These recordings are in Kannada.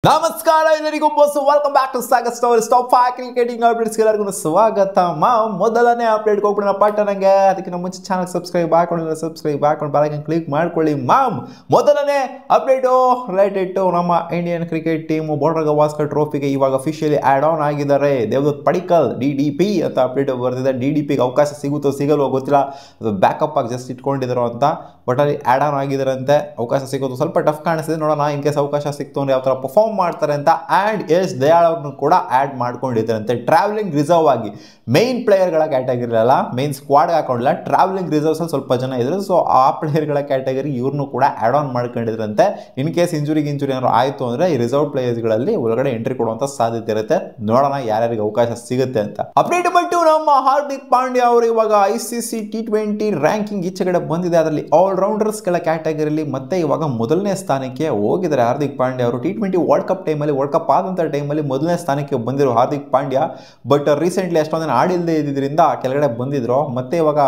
ನಮಸ್ಕಾರ ಎಲ್ಲರಿಗೂ boss welcome back to Sagar stories top 5 cricketing updates ಎಲ್ಲರಿಗೂ ಸ್ವಾಗತ. ಮೊದಲನೇ ಅಪ್ಡೇಟ್ ಹೋಗ್ಬಿಡೋಣ ಪಟ್ಟಣಂಗೆ. ಅದಕ್ಕಿಂತ ಮುಂಚೆ ಚಾನಲ್ ಸಬ್ಸ್ಕ್ರೈಬ್ ಹಾಕೊಂಡು ಬೆಲ್ಲೈಕನ್ ಕ್ಲಿಕ್ ಮಾಡ್ಕೊಳ್ಳಿ. ಮೊದಲನೇ ಅಪ್ಡೇಟು ರಿಲೇಟೆಡ್ ಟು ನಮ್ಮ Indian cricket team Border Gavaskar ಟ್ರೋಫಿಗೆ ಇವಾಗ ಅಫಿಷಿಯಲಿ ಆಡ್ ಆನ್ ಆಗಿದ್ದಾರೆ. ದೇವದತ್ ಪಡಿಕ್ಕಲ್ DDP ಅಂತ ಅಪ್ಡೇಟ್ ಬರ್ತಿದೆ. DDPಗೆ ಅವಕಾಶ ಸಿಗುತ್ತೋ ಸಿಗಲ್ವೋ ಗೊತ್ತಿಲ್ಲ, ಅದು ಬ್ಯಾಕಪ್ ಆಗಿ ಜಸ್ಟ್ ಇಟ್ಕೊಂಡಿದ್ರು ಅಂತ. ಬಟ್ ಅಲ್ಲಿ ಆಡ್ ಆನ್ ಆಗಿದ್ದಾರಂತೆ. ಅವಕಾಶ ಸಿಗೋದು ಸ್ವಲ್ಪ ಟಫ್ ಕಾಣಿಸ್ತಿದೆ, ನೋಡೋಣ ಇನ್ ಕೇಸ್ ಅವಕಾಶ ಸಿಕ್ತು ಅಂದ್ರೆ ಯಾವ ಥರ ಪರ್ಫಾರ್ಮ್ ಮಾಡ್ತಾರೆ ಅಂತ. ಆ್ಯಂಡ್ ಎಸ್ ದಯಾಳ್ ಅವ್ರನ್ನು ಕೂಡ ಆ್ಯಡ್ ಮಾಡ್ಕೊಂಡಿದ್ದಾರಂತೆ ಟ್ರಾವೆಲಿಂಗ್ ರಿಸರ್ವ್ ಆಗಿ. ಮೇನ್ ಪ್ಲೇಯರ್ಗಳ ಕ್ಯಾಟಗರಿ ಅಲ್ಲ, ಮೇನ್ ಸ್ಕ್ವಾಡ್ಗೆ ಹಾಕೊಂಡಿಲ್ಲ, ಟ್ರಾವೆಲಿಂಗ್ ರಿಸರ್ವ್ಸ್ ಅಲ್ಲಿ ಸ್ವಲ್ಪ ಜನ ಇದ್ರು. ಸೊ ಆ ಪ್ಲೇಯರ್ಗಳ ಕ್ಯಾಟಗರಿ ಇವ್ರನ್ನು ಕೂಡ ಆ್ಯಡ್ ಆನ್ ಮಾಡ್ಕೊಂಡಿದ್ರಂತೆ. ಇನ್ ಕೇಸ್ ಇಂಜುರಿ ಏನಾದ್ರು ಆಯಿತು ಅಂದರೆ ಈ ರಿಸರ್ವ್ ಪ್ಲೇಯರ್ಸ್ಗಳಲ್ಲಿ ಒಳಗಡೆ ಎಂಟ್ರಿ ಕೊಡುವಂಥ ಸಾಧ್ಯತೆ ಇರುತ್ತೆ. ನೋಡೋಣ ಯಾರ್ಯಾರಿಗೆ ಅವಕಾಶ ಸಿಗುತ್ತೆ ಅಂತ. ಅಪ್ಡೇಟ್ ಬಂತು ನಮ್ಮ ಹಾರ್ದಿಕ್ ಪಾಂಡ್ಯ ಅವರು ಇವಾಗ ICC T20 ರ್ಯಾಂಕಿಂಗ್ ಈಚೆಗಡೆ ಬಂದಿದೆ. ಅದರಲ್ಲಿ ಆಲ್ರೌಂಡರ್ಸ್ಗಳ ಕ್ಯಾಟಗರಿಯಲ್ಲಿ ಮತ್ತೆ ಇವಾಗ ಮೊದಲನೇ ಸ್ಥಾನಕ್ಕೆ ಹೋಗಿದ್ದಾರೆ ಹಾರ್ದಿಕ್ ಪಾಂಡ್ಯ ಅವರು. T20 ವರ್ಲ್ಡ್ ಕಪ್ ಟೈಮಲ್ಲಿ, ವರ್ಲ್ಡ್ ಕಪ್ ಆದಂಥ ಟೈಮಲ್ಲಿ ಮೊದಲನೇ ಸ್ಥಾನಕ್ಕೆ ಬಂದಿರೋ ಹಾರ್ದಿಕ್ ಪಾಂಡ್ಯ. ಬಟ್ ರೀಸೆಂಟ್ಲಿ ಅಷ್ಟೊಂದಿನ ಆಡಿಲ್ಲದೆ ಇದ್ದಿದ್ದರಿಂದ ಕೆಳಗಡೆ ಬಂದಿದ್ರು. ಮತ್ತೆ ಇವಾಗ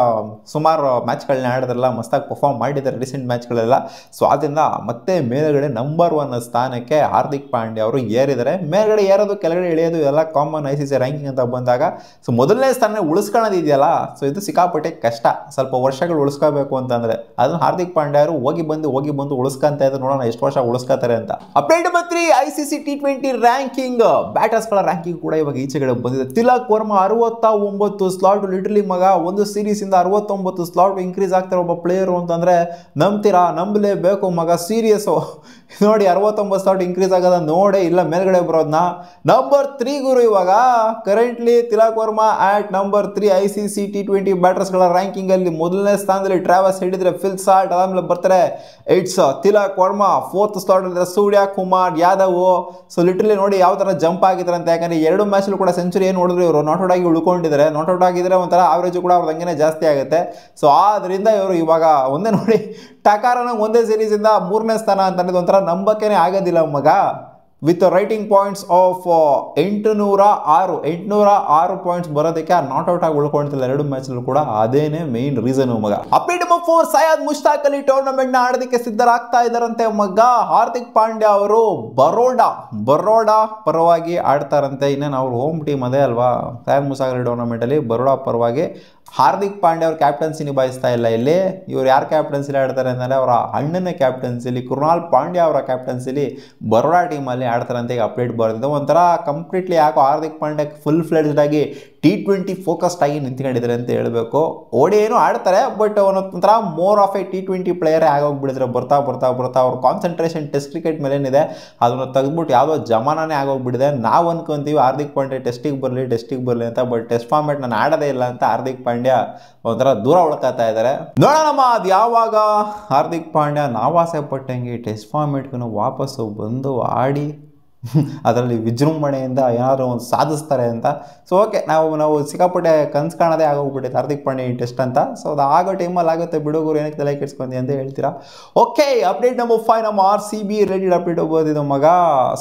ಸುಮಾರು ಮ್ಯಾಚ್ಗಳನ್ನ ಆಡಿದ್ರಲ್ಲ, ಮಸ್ತಾಗಿ ಪರ್ಫಾರ್ಮ್ ಮಾಡಿದ್ದಾರೆ ರೀಸೆಂಟ್ ಮ್ಯಾಚ್ಗಳೆಲ್ಲ. ಸೊ ಅದರಿಂದ ಮತ್ತೆ ಮೇಲ್ಗಡೆ ನಂಬರ್ 1 ಸ್ಥಾನಕ್ಕೆ ಹಾರ್ದಿಕ್ ಪಾಂಡ್ಯ ಅವರು ಏರಿದ್ದಾರೆ. ಮೇಲ್ಗಡೆ ಏರೋದು ಕೆಳಗಡೆ ಇಳಿಯೋದು ಎಲ್ಲ ಕಾಮನ್ ICC ರ್ಯಾಂಕಿಂಗ್ ಅಂತ ಬಂದಾಗ. ಸೊ ಮೊದಲನೇ ಸ್ಥಾನ ಉಳಿಸ್ಕೊಳ್ಳೋದು ಇದೆಯಲ್ಲ, ಸೊ ಇದು ಸಿಕ್ಕಾಪಟ್ಟೆ ಕಷ್ಟ. ಸ್ವಲ್ಪ ವರ್ಷಗಳು ಉಳಿಸ್ಕೋಬೇಕು ಅಂತಂದ್ರೆ ಅದನ್ನು ಹಾರ್ದಿಕ್ ಪಾಂಡ್ಯ ಅವರು ಹೋಗಿ ಬಂದು ಉಳಿಸ್ಕೊಂತ ಇದ್ದಾರೆ. ನೋಡೋಣ ಎಷ್ಟು ವರ್ಷ ಉಳಿಸ್ಕೋತಾರೆ ಅಂತ. ಅಪ್ಡೇಟ್ ಬಂತ್ರಿ ICC T20 ರ್ಯಾಂಕಿಂಗ್ ಬ್ಯಾಟರ್ಸ್ಗಳ ರ್ಯಾಂಕಿಂಗ್ ಕೂಡ ಇವಾಗ ಈಚೆಗಡೆ ಬಂದಿದೆ. ತಿಲಕ್ ವರ್ಮಾ 69 ಸ್ಲಾಟ್. ಲಿಟರಲಿ ಮಗ ಒಂದು ಸೀರೀಸ್ ಇಂದ 69 ಸ್ಲಾಟ್ ಇನ್ಕ್ರೀಸ್ ಆಗ್ತಾರೆ ಒಬ್ಬ ಪ್ಲೇಯರು ಅಂತಂದ್ರೆ ನಂಬ್ತೀರಾ? ನಂಬಲೇಬೇಕು ಮಗ, ಸೀರಿಯಸ್ ನೋಡಿ. 69 ಸ್ಲಾಟ್ ಇನ್ಕ್ರೀಸ್ ಆಗೋದ ನೋಡೇ ಇಲ್ಲ ಮೇಲ್ಗಡೆ ಬರೋದನ್ನ. ನಂಬರ್ 3 ಗುರು ಇವಾಗ ಕರೆಂಟ್ಲಿ ತಿಲಕ್ ವರ್ಮಾ ಆಟ್ ನಂಬರ್ 3 ICC T20 ಬ್ಯಾಟರ್ಸ್ಗಳ ರ್ಯಾಂಕಿಂಗ್ ಅಲ್ಲಿ. ಮೊದಲನೇ ಸ್ಥಾನದಲ್ಲಿ ಟ್ರಾವಸ್ ಹಿಡಿದ್ರೆ ಫಿಲ್ ಸಾಲ್ಟ್, ಅದಾದ್ಮೇಲೆ ಬರ್ತಾರೆ it's Tilak Verma. 4th slot ಅಂದ್ರೆ ಸೂರ್ಯ ಕುಮಾರ್ ಯಾದವ್. ಸೊ ಲಿಟರಲಿ ನೋಡಿ ಯಾವ ತರ ಜಂಪ್ ಆಗಿದ್ದಾರೆ ಅಂತ. ಯಾಕಂದ್ರೆ 2 ಮ್ಯಾಚ್ ಕೂಡ ಸೆಂಚುರಿ ಏನು ನೋಡಿದ್ರು ಇವರು ನಾಟ್ ಔಟ್ ಆಗಿ ಉಳ್ಕೊಂಡಿದ್ದಾರೆ. ನಾಟ್ ಔಟ್ ಆಗಿದ್ರೆ ಒಂಥರ ಆವರೇಜ್ ಕೂಡ ಅವ್ರದ್ದು ಹಂಗೇನೆ ಜಾಸ್ತಿ ಆಗುತ್ತೆ. ಸೊ ಆದ್ರಿಂದ ಇವರು ಇವಾಗ ಒಂದೇ ನೋಡಿ ಟಕಾರನ ಒಂದೇ ಸೀರೀಸ್ ಇಂದ 3ನೇ ಸ್ಥಾನ ಅಂತ ಅನ್ನೋದು ಒಂಥರ ನಂಬಕ್ಕೇನೆ ಆಗೋದಿಲ್ಲ ಮಗ. With writing points of 806 points ಬರೋದಕ್ಕೆ ನಾಟ್ ಔಟ್ ಆಗಿ ಉಳ್ಕೊಂಡಿಲ್ಲ 2 ಮ್ಯಾಚ್ ಕೂಡ. ಅದೇನೆ ಮೇನ್ ರೀಸನ್ ಮಗ. Update number 4 Syed Mushtaq Ali tournament ನ ಆಡೋದಕ್ಕೆ ಸಿದ್ಧರಾಗ್ತಾ ಇದ್ದಾರಂತೆ ಮಗ. ಹಾರ್ದಿಕ್ ಪಾಂಡ್ಯ ಅವರು ಬರೋಡಾ ಪರವಾಗಿ ಆಡ್ತಾರಂತೆ. ಇನ್ನೇನು ಅವ್ರ ಹೋಮ್ ಟೀಮ್ ಅದೇ ಅಲ್ವಾ, ಸೈಯದ್ ಮುಷ್ತಾಕ್ ಅಲಿ ಟೂರ್ನಮೆಂಟ್ ಅಲ್ಲಿ ಬರೋಡಾ ಪರವಾಗಿ ಹಾರ್ದಿಕ್ ಪಾಂಡ್ಯ ಅವ್ರ ಕ್ಯಾಪ್ಟನ್ಸಿ ನಿಭಾಯಿಸ್ತಾ ಇಲ್ಲ. ಇಲ್ಲಿ ಇವ್ರು ಯಾರು ಕ್ಯಾಪ್ಟನ್ಸಿಲಿ ಆಡ್ತಾರೆ ಅಂದರೆ ಅವರ ಅಣ್ಣನ ಕ್ಯಾಪ್ಟನ್ಸಿಲಿ, ಕೃಣಾಲ್ ಪಾಂಡ್ಯ ಅವರ ಕ್ಯಾಪ್ಟನ್ಸಿಲಿ ಬರೋಡಾ ಟೀಮಲ್ಲಿ ಆಡ್ತಾರಂತೆ. ಈಗ ಅಪ್ಡೇಟ್ ಬರೆದಿದೆ. ಒಂಥರ ಕಂಪ್ಲೀಟ್ಲಿ ಯಾಕೋ ಹಾರ್ದಿಕ್ ಪಾಂಡ್ಯ ಫುಲ್ ಫ್ಲೆಡ್ಜ್ಡ್ ಆಗಿ T20 ಫೋಕಸ್ಡ್ ಆಗಿ ನಿಂತ್ಕೊಂಡಿದ್ದಾರೆ ಅಂತ ಹೇಳಬೇಕು. ಓಡಿ ಏನು ಆಡ್ತಾರೆ, ಬಟ್ ಒಂಥರ ಮೋರ್ ಆಫ್ ಎ T20 ಪ್ಲೇಯರೇ ಆಗೋಗ್ಬಿಡಿದ್ರೆ ಬರ್ತಾ ಅವ್ರ ಕಾನ್ಸಂಟ್ರೇಷನ್ ಟೆಸ್ಟ್ ಕ್ರಿಕೆಟ್ ಮೇಲೆ ಏನಿದೆ ಅದನ್ನು ತೆಗೆದ್ಬಿಟ್ಟು ಯಾವುದೋ ಜಮಾನೇ ಆಗೋಗ್ಬಿಟ್ಟಿದೆ. ನಾವು ಅನ್ಕೊಂತೀವಿ ಹಾರ್ದಿಕ್ ಪಾಂಡ್ಯ ಟೆಸ್ಟಿಗೆ ಬರಲಿ ಅಂತ, ಬಟ್ ಟೆಸ್ಟ್ ಫಾರ್ಮ್ಯಾಟ್ ನಾನು ಆಡೋದೇ ಇಲ್ಲ ಅಂತ ಹಾರ್ದಿಕ್ ಪಾಂಡ್ಯ ಒಂಥರ ದೂರ ಉಳ್ಕೊತಾ ಇದ್ದಾರೆ. ನೋಡೋಣಮ್ಮ ಅದು ಯಾವಾಗ ಹಾರ್ದಿಕ್ ಪಾಂಡ್ಯ ನಾವು ಆಸೆ ಪಟ್ಟಂಗೆ ಟೆಸ್ಟ್ ಫಾರ್ಮ್ಯಾಟ್ಗೂ ವಾಪಸ್ಸು ಬಂದು ಆಡಿ ಅದರಲ್ಲಿ ವಿಜೃಂಭಣೆಯಿಂದ ಏನಾದರೂ ಒಂದು ಸಾಧಿಸ್ತಾರೆ ಅಂತ. ಸೊ ಓಕೆ, ನಾವು ಸಿಕ್ಕಾಪಟ್ಟೆ ಕನ್ಸು ಕಾಣೋದೇ ಆಗೋಗ್ಬಿಟ್ಟಿದೆ ಹಾರ್ದಿಕ್ ಪಾಂಡ್ಯ ಈ ಟೆಸ್ಟ್ ಅಂತ. ಸೊ ಅದು ಆಗೋ ಟೈಮಲ್ಲಿ ಆಗುತ್ತೆ ಬಿಡುಗರು, ಏನಕ್ಕೆ ತಲೆ ಕೆಡ್ಸ್ಕೊಂಡಿ ಅಂತ ಹೇಳ್ತೀರಾ. ಓಕೆ, ಅಪ್ಡೇಟ್ ನಂಬರ್ 5 ನಮ್ಮ RCB ರಿಲೇಟೆಡ್ ಅಪ್ಡೇಟ್ ಹೋಗೋದಿದೆ ಮಗ.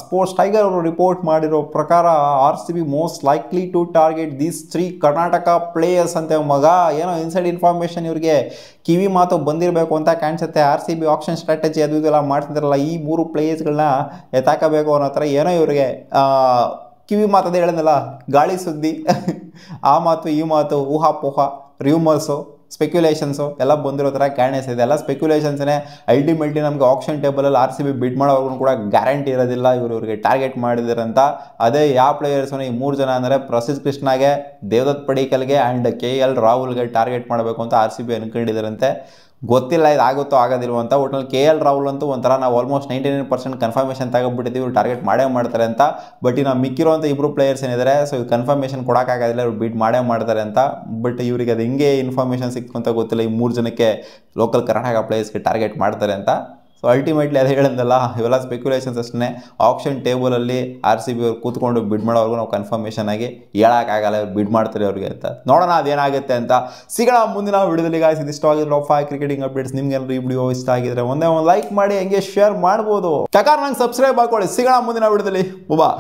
ಸ್ಪೋರ್ಟ್ಸ್ ಟೈಗರ್ ಅವರು ರಿಪೋರ್ಟ್ ಮಾಡಿರೋ ಪ್ರಕಾರ RCB most likely to target these 3 Karnataka players ಅಂತ ಮಗ. ಏನೋ ಇನ್ಸೈಡ್ ಇನ್ಫಾರ್ಮೇಷನ್ ಇವ್ರಿಗೆ ಕಿವಿ ಮಾತು ಬಂದಿರಬೇಕು ಅಂತ ಕಾಣಿಸುತ್ತೆ. RCB ಆಪ್ಷನ್ ಸ್ಟ್ರಾಟಜಿ ಅದು ಇದೆಲ್ಲ ಮಾಡ್ತಿದ್ದಾರಲ್ಲ, ಈ 3 ಪ್ಲೇಯರ್ಸ್ಗಳನ್ನ ಎತ್ತಾಕಬೇಕು ಅನ್ನೋ ಥರ ಏನೋ ಇವ್ರಿಗೆ ಕಿವಿ ಮಾತದೇ ಹೇಳಿದ್ನಲ್ಲ, ಗಾಳಿ ಸುದ್ದಿ ಆ ಮಾತು ಈ ಮಾತು, ಊಹಾಪೋಹ, ರ್ಯೂಮರ್ಸು, ಸ್ಪೆಕ್ಯುಲೇಷನ್ಸು ಎಲ್ಲ ಬಂದಿರೋ ಥರ ಕಾಣಿಸ್ತಿದೆ. ಎಲ್ಲ ಸ್ಪೆಕ್ಯುಲೇಷನ್ಸೇ. ಅಲ್ಟಿಮೇಟ್ಲಿ ನಮಗೆ ಆಪ್ಷನ್ ಟೇಬಲಲ್ಲಿ RCB ಬಿಡ್ ಮಾಡೋವ್ರಿಗೂ ಕೂಡ ಗ್ಯಾರಂಟಿ ಇರೋದಿಲ್ಲ ಇವ್ರಿಗೆ ಟಾರ್ಗೆಟ್ ಮಾಡಿದಾರಂತ. ಅದೇ ಯಾವ ಪ್ಲೇಯರ್ಸು ಈ 3 ಜನ ಅಂದರೆ ಪ್ರಸಿದ್ಧ ಕೃಷ್ಣಗೆ, ದೇವದತ್ ಪಡಿಕ್ಕಲ್ಗೆ ಆ್ಯಂಡ್ KL ರಾಹುಲ್ಗೆ ಟಾರ್ಗೆಟ್ ಮಾಡಬೇಕು ಅಂತ RCB ಅನ್ಕೊಂಡಿದ್ದಾರಂತೆ. ಗೊತ್ತಿಲ್ಲ ಇದು ಆಗುತ್ತೋ ಆಗೋದಿಲ್ವ ಅಂತ. ಒಟ್ಟಿನಲ್ಲಿ KL ರಾಹುಲ್ ಅಂತೂ ಒಂಥರ ನಾವು ಆಲ್ಮೋಸ್ಟ್ 99% ಕನ್ಫರ್ಮೇಷನ್ ತಗೊಬಿಟ್ಟಿದ್ದೀವಿ, ಇವ್ರು ಟಾರ್ಗೆಟ್ ಮಾಡೇ ಮಾಡ್ತಾರೆ ಅಂತ. ಬಟ್ ಇನ್ನು ಮಿಕ್ಕಿರೋಂಥ 2 ಪ್ಲೇಯರ್ಸ್ ಏನಿದ್ದಾರೆ, ಸೊ ಇದು ಕನ್ಫರ್ಮೇಷನ್ ಕೊಡೋಕ್ಕಾಗೋದಿಲ್ಲ, ಇವ್ರು ಬಿಡ್ ಮಾಡೇ ಮಾಡ್ತಾರೆ ಅಂತ. ಬಟ್ ಇವರಿಗೆ ಅದು ಹಿಂಗೆ ಇನ್ಫಾರ್ಮೇಷನ್ ಸಿಕ್ತು ಅಂತ ಗೊತ್ತಿಲ್ಲ. ಈ 3 ಜನಕ್ಕೆ ಲೋಕಲ್ ಕರ್ನಾಟಕ ಪ್ಲೇಯರ್ಸ್ಗೆ ಟಾರ್ಗೆಟ್ ಮಾಡ್ತಾರೆ ಅಂತ. ಸೊ ಅಲ್ಟಿಮೇಟ್ಲಿ ಅದು ಹೇಳಿದ್ನಲ್ಲ, ಇವೆಲ್ಲ ಸ್ಪೆಕ್ಯುಲೇಷನ್ಸ್ ಅಷ್ಟೇ. ಆಪ್ಷನ್ ಟೇಬಲಲ್ಲಿ RCB ಅವ್ರು ಕೂತ್ಕೊಂಡು ಬಿಡ್ ಮಾಡೋರ್ಗು ನಾವು ಕನ್ಫರ್ಮೇಷನ್ ಆಗಿ ಹೇಳೋಕ್ಕಾಗಲ್ಲ ಇವ್ರು ಬಿಡ್ ಮಾಡ್ತಾರೆ ಅವ್ರಿಗೆ ಅಂತ. ನೋಡೋಣ ಅದೇನಾಗುತ್ತೆ ಅಂತ. ಸಿಗೋಣ ಮುಂದಿನ ವಿಡಿಯೋದಲ್ಲಿ. ಗಾಯ್ಸ್ ಇದಿಷ್ಟು ಆಗಿರೋ 5 ಕ್ರಿಕೆಟಿಂಗ್ ಅಪ್ಡೇಟ್ಸ್. ನಿಮ್ಗೆ ಏನಾದ್ರು ಈ ವಿಡಿಯೋ ಇಷ್ಟ ಆಗಿದ್ರೆ ಒಂದೇ ಒಂದು ಲೈಕ್ ಮಾಡಿ, ಹಂಗೆ ಶೇರ್ ಮಾಡ್ಬೋದು. ನಂಗೆ ಸಬ್ಸ್ಕ್ರೈಬ್ ಹಾಕೊಳ್ಳಿ. ಸಿಗೋಣ ಮುಂದಿನ ವಿಡಿಯೋದಲ್ಲಿ. ಬಾ.